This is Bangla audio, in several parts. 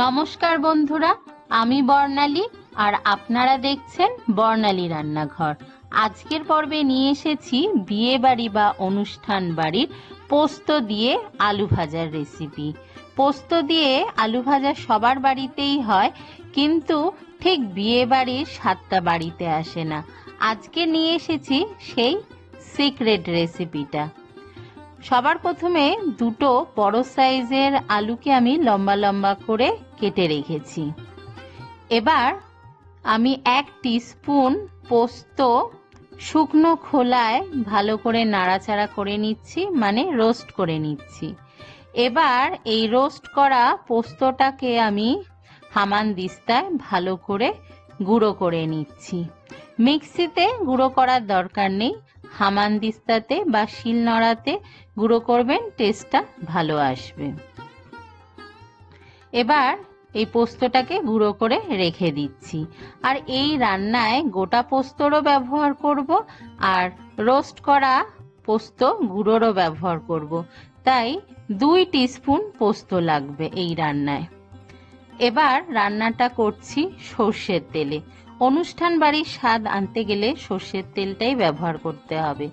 নমস্কার বন্ধুরা, আমি বর্ণালী আর আপনারা দেখছেন বর্ণালী রান্নাঘর। আজকের পর্বে নিয়ে এসেছি বিয়ে বাড়ি বা অনুষ্ঠান বাড়ির পোস্ত দিয়ে আলু ভাজার রেসিপি। পোস্ত দিয়ে আলু ভাজা সবার বাড়িতেই হয়, কিন্তু ঠিক বিয়ে বাড়ির স্বাদটা বাড়িতে আসে না। আজকে নিয়ে এসেছি সেই সিক্রেট রেসিপিটা। সবার প্রথমে দুটো বড় সাইজের আলুকে আমি লম্বা লম্বা করে কেটে রেখেছি। এবার আমি 1 টিস্পুন পোস্ত শুকনো খোলায় ভালো করে নাড়াচাড়া করে নিচ্ছি, মানে রোস্ট করে নিচ্ছি। এবার এই রোস্ট করা পোস্তটাকে আমি হামানদিস্তায় ভালো করে গুঁড়ো করে নিচ্ছি। মিক্সিতে গুঁড়ো করার দরকার নেই, হামানদিস্তাতে বা শিলনোড়াতে গুঁড়ো করবেন, টেস্টটা ভালো আসবে। এবার এই পোস্তটাকে গুঁড়ো করে রেখে দিচ্ছি। আর এই রান্নায় গোটা পোস্তরও ব্যবহার করব আর রোস্ট করা পোস্ত গুঁড়োরও ব্যবহার করব, তাই 2 টিস্পুন পোস্ত লাগবে এই রান্নায়। এবার রান্নাটা করছি সর্ষের তেলে। অনুষ্ঠান বাড়ির স্বাদ আনতে গেলে সর্ষের তেলটাই ব্যবহার করতে হবে।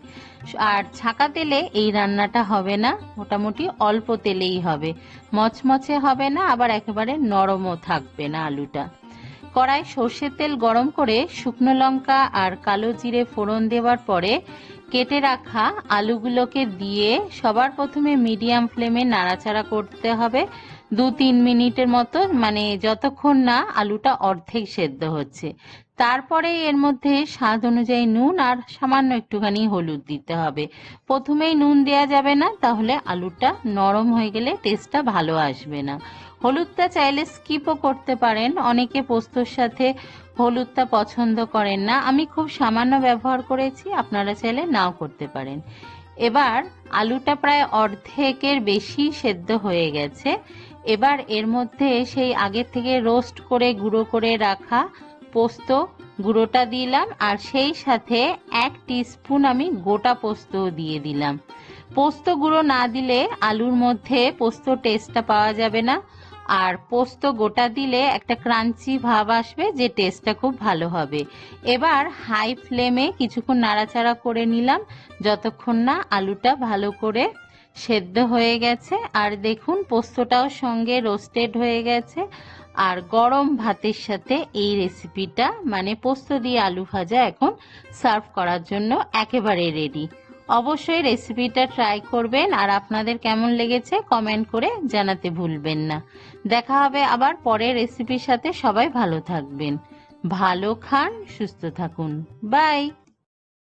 আর ছাঁকা তেলে এই রান্নাটা হবে না, মোটামুটি অল্প তেলেই হবে। মচমচে হবে না, আবার একেবারে নরমও থাকবে না আলুটা। কড়াই সর্ষের তেল গরম করে শুকনো লঙ্কা আর কালো জিরে ফোড়ন দেওয়ার পরে কেটে রাখা আলুগুলোকে দিয়ে সবার প্রথমে মিডিয়াম ফ্লেমে নাড়াচাড়া করতে হবে 2-3 মিনিটের মতো, মানে যতক্ষণ না আলুটা অর্ধেক সেদ্ধ হচ্ছে। তারপরে এর মধ্যে স্বাদ অনুযায়ী নুন আর সামান্য একটুখানি হলুদ দিতে হবে। প্রথমেই নুন দেওয়া যাবে না, তাহলে আলুটা নরম হয়ে গেলে টেস্টটা ভালো আসবে না। হলুদটা চাইলে স্কিপও করতে পারেন, অনেকে পোস্তর সাথে হলুদটা পছন্দ করেন না, আমি খুব সামান্য ব্যবহার করেছি, আপনারা চাইলে নাও করতে পারেন। এবার আলুটা প্রায় অর্ধেকের বেশি সেদ্ধ হয়ে গেছে। এবার এর মধ্যে সেই আগের থেকে রোস্ট করে গুঁড়ো করে রাখা পোস্ত গুঁড়োটা দিলাম, আর সেই সাথে 1 টিস্পুন আমি গোটা পোস্ত দিয়ে দিলাম। পোস্ত গুঁড়ো না দিলে আলুর মধ্যে পোস্ত টেস্টটা পাওয়া যাবে না, আর পোস্ত গোটা দিলে একটা ক্রাঞ্চি ভাব আসবে, যে টেস্টটা খুব ভালো হবে। এবার হাই ফ্লেমে কিছুক্ষণ নাড়াচাড়া করে নিলাম, যতক্ষণ না আলুটা ভালো করে সেদ্ধ হয়ে গেছে। আর দেখুন পোস্তটাও সঙ্গে রোস্টেড হয়ে গেছে। আর গরম ভাতের সাথে এই রেসিপিটা, মানে পোস্ত দিয়ে আলু ভাজা, এখন সার্ভ করার জন্য একেবারে রেডি। অবশ্যই রেসিপিটা ট্রাই করবেন, আর আপনাদের কেমন লেগেছে কমেন্ট করে জানাতে ভুলবেন না। দেখা হবে আবার পরের রেসিপির সাথে। সবাই ভালো থাকবেন, ভালো খান, সুস্থ থাকুন, বাই।